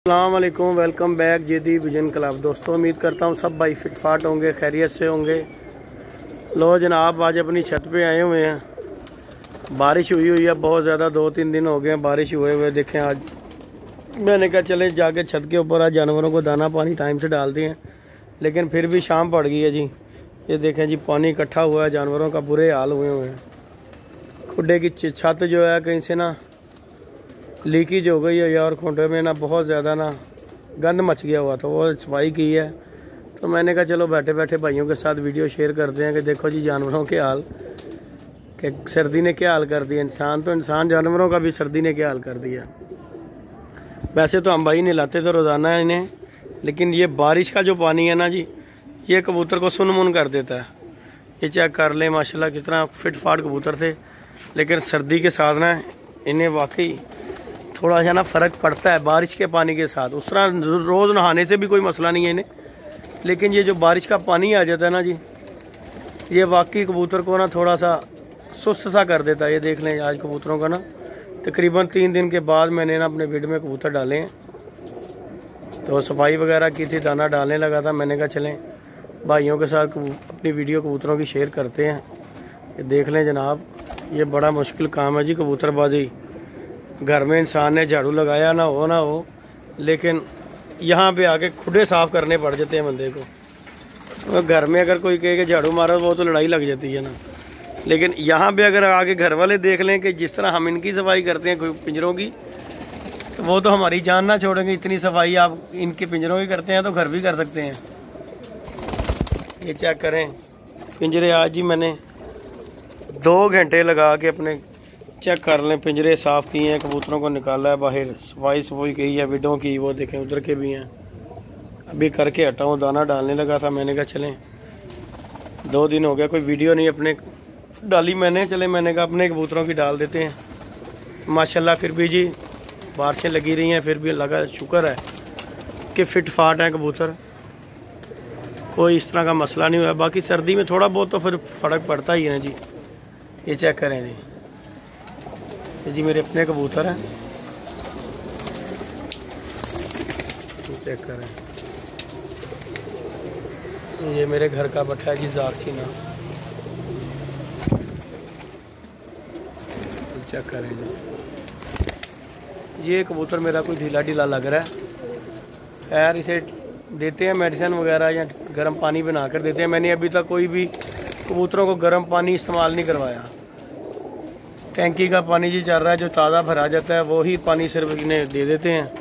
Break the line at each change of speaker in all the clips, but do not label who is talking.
अस्सलाम वालेकुम, welcome back जेदी vision club. दोस्तों, उम्मीद करता हूँ सब भाई फिट फाट होंगे, खैरियत से होंगे। लो जनाब, आज अपनी छत पे आए हुए हैं। बारिश हुई है बहुत ज़्यादा, 2-3 दिन हो गए हैं बारिश हुए हुए। देखें, आज मैंने कहा चले जाके छत के ऊपर आज जानवरों को दाना पानी टाइम से डाल दिए, लेकिन फिर भी शाम पड़ गई है जी। ये देखें जी, पानी इकट्ठा हुआ है, जानवरों का बुरे हाल हुए हुए हैं। खुड्डे की छत जो है कहीं से ना लीकेज हो गई है और खुंडे में ना बहुत ज़्यादा ना गंद मच गया हुआ, तो वो सफाई की है। तो मैंने कहा चलो बैठे बैठे भाइयों के साथ वीडियो शेयर करते हैं कि देखो जी जानवरों के हाल, कि सर्दी ने क्या हाल कर दिया। इंसान जानवरों का भी सर्दी ने क्या हाल कर दिया। वैसे तो हम भाई नहलाते तो रोज़ाना इन्हें, लेकिन ये बारिश का जो पानी है ना जी, ये कबूतर को सुनमुन कर देता है। ये चेक कर लें माशाल्लाह कितना फिट फाट कबूतर थे, लेकिन सर्दी के साथ ना इन्हें वाकई थोड़ा सा ना फ़र्क पड़ता है बारिश के पानी के साथ। उस तरह रोज़ नहाने से भी कोई मसला नहीं है इन्हें, लेकिन ये जो बारिश का पानी आ जाता है ना जी, ये वाकई कबूतर को ना थोड़ा सा सुस्त सा कर देता है। ये देख लें, आज कबूतरों का ना तकरीबन 3 दिन के बाद मैंने ना अपने बेड में कबूतर डाले हैं, तो सफाई वगैरह की थी, दाना डालने लगा था। मैंने कहा चलें भाइयों के साथ अपनी वीडियो कबूतरों की शेयर करते हैं। ये देख लें जनाब, ये बड़ा मुश्किल काम है जी कबूतरबाजी। घर में इंसान ने झाड़ू लगाया ना हो, लेकिन यहाँ पे आके खुडे साफ़ करने पड़ जाते हैं बंदे को। तो घर में अगर कोई कहे कि झाड़ू मारो, वो तो लड़ाई लग जाती है ना। लेकिन यहाँ पे अगर आके घर वाले देख लें कि जिस तरह हम इनकी सफाई करते हैं पिंजरों की, तो वो तो हमारी जान ना छोड़ेंगे। इतनी सफाई आप इनके पिंजरों की करते हैं तो घर भी कर सकते हैं। ये चेक करें पिंजरे, आज ही मैंने 2 घंटे लगा के अपने चेक कर लें पिंजरे साफ़ किए हैं, कबूतरों को निकाला है बाहर, सफाई की है विडों की। वो देखें उधर के भी हैं, अभी करके हटा हूँ, दाना डालने लगा था। मैंने कहा चलें 2 दिन हो गया कोई वीडियो नहीं अपने डाली मैंने, चले मैंने कहा अपने कबूतरों की डाल देते हैं। माशाल्लाह फिर भी जी बारिशें लगी रही हैं, फिर भी लगा शुक्र है कि फिट फाट है कबूतर, कोई इस तरह का मसला नहीं हुआ। बाकी सर्दी में थोड़ा बहुत तो फिर फ़र्क पड़ता ही है जी। ये चेक करें जी, ये जी मेरे अपने कबूतर हैं, चेक करें। ये मेरे घर का बट्टा है जी, जारसीना। चेक करें जी, ये कबूतर मेरा कोई ढीला ढीला लग रहा है। खैर इसे देते हैं मेडिसिन वगैरह या गर्म पानी बना कर देते हैं। मैंने अभी तक कोई भी कबूतरों को गर्म पानी इस्तेमाल नहीं करवाया। टैंकी का पानी जी चल रहा है, जो ताज़ा भरा जाता है वही पानी सिर्फ इन्हें दे देते हैं।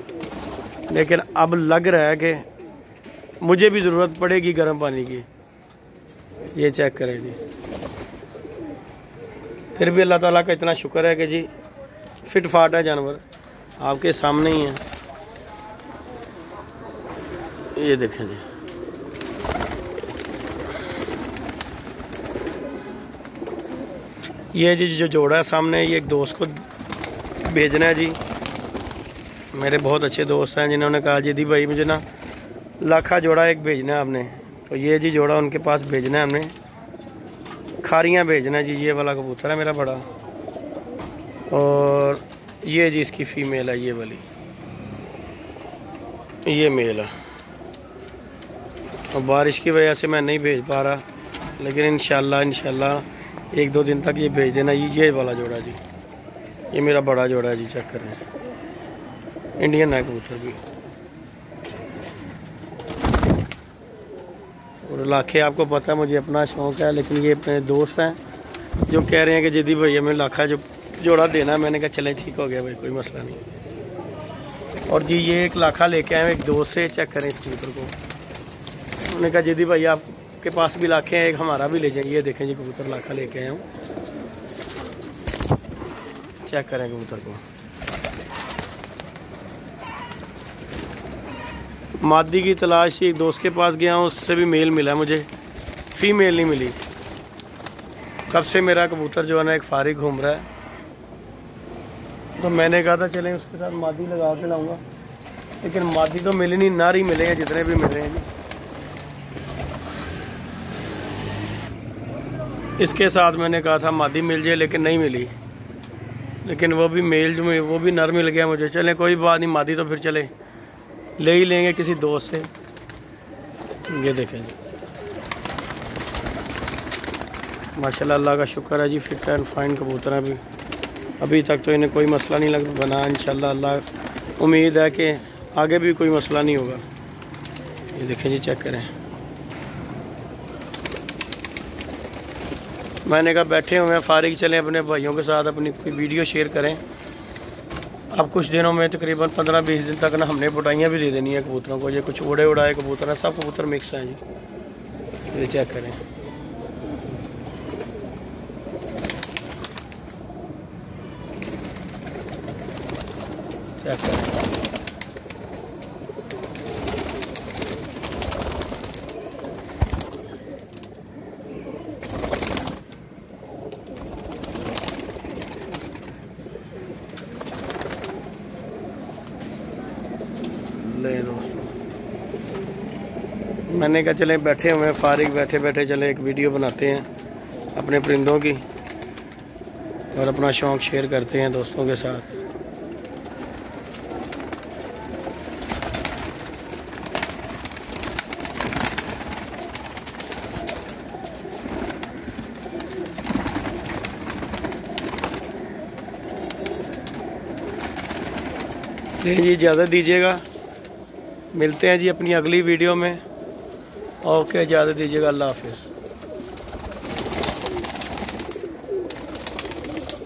लेकिन अब लग रहा है कि मुझे भी ज़रूरत पड़ेगी गर्म पानी की। ये चेक करें जी, फिर भी अल्लाह ताला का इतना शुक्र है कि जी फिट फाट है जानवर, आपके सामने ही है। ये देखें जी, ये जी जो जोड़ा है सामने, ये एक दोस्त को भेजना है जी। मेरे बहुत अच्छे दोस्त हैं जिन्होंने कहा जी दी भाई मुझे ना लाखा जोड़ा एक भेजना है आपने, तो ये जी जोड़ा उनके पास भेजना है हमने। खारियाँ भेजना है जी। ये वाला कबूतर है मेरा बड़ा, और ये जी इसकी फ़ीमेल है, ये वाली, ये मेल है। और बारिश की वजह से मैं नहीं भेज पा रहा, लेकिन इंशाल्लाह 1-2 दिन तक ये भेज देना। ये वाला जोड़ा जी, ये मेरा बड़ा जोड़ा है जी। चेक कर रहे हैं, इंडियन है कबूतर भी। और लाखे आपको पता है मुझे अपना शौक़ है, लेकिन ये अपने दोस्त हैं जो कह रहे हैं कि जदी भाई हमें लाखा जो जोड़ा देना है। मैंने कहा चलें ठीक हो गया भाई, कोई मसला नहीं। और जी ये एक लाखा लेके आए एक दोस्त से। चेक करें इस कबूतर को, उन्होंने कहा जदी भाई आपके पास भी लाखे हैं, एक हमारा भी ले जाएंगे। ये देखें जी कबूतर लाखा लेके आया हूँ, चेक करें कबूतर को। मादी की तलाश एक दोस्त के पास गया हूँ, उससे भी मेल मिला मुझे, फीमेल नहीं मिली। कब से मेरा कबूतर जो है ना एक फारिग घूम रहा है, तो मैंने कहा था चलें उसके साथ मादी लगा के लाऊंगा, लेकिन मादी तो मिली नहीं, नारी मिले हैं जितने भी मिले हैं जी। इसके साथ मैंने कहा था मादी मिल जाए, लेकिन नहीं मिली। लेकिन वो भी मेल जो वो भी नर मिल गया मुझे। चले कोई बात नहीं, मादी तो फिर चले ले ही लेंगे किसी दोस्त से। ये देखें जी, माशाल्लाह अल्लाह का शुक्र है जी, फिट एंड फाइन कबूतर हैं। अभी तक तो इन्हें कोई मसला नहीं लग बना। इंशाल्लाह अल्लाह उम्मीद है कि आगे भी कोई मसला नहीं होगा। ये देखें जी, चेक करें। मैंने कहा बैठे हुए हैं फारिग, चलें अपने भाइयों के साथ अपनी कोई वीडियो शेयर करें। अब कुछ दिनों में तकरीबन 15-20 दिन तक ना हमने पुटाइयाँ भी दे देनी है कबूतरों को। ये कुछ उड़े उड़ाए कबूतर हैं, सब कबूतर मिक्स हैं जी। ये चेक करें। चेक करें। ले दोस्तों, मैंने कहा चले बैठे हुए हैं फारिग, बैठे बैठे चले एक वीडियो बनाते हैं अपने परिंदों की और अपना शौक़ शेयर करते हैं दोस्तों के साथ। जी इजाज़त दीजिएगा, मिलते हैं जी अपनी अगली वीडियो में। ओके, इजाज़त दीजिएगा, अल्लाह हाफिज़।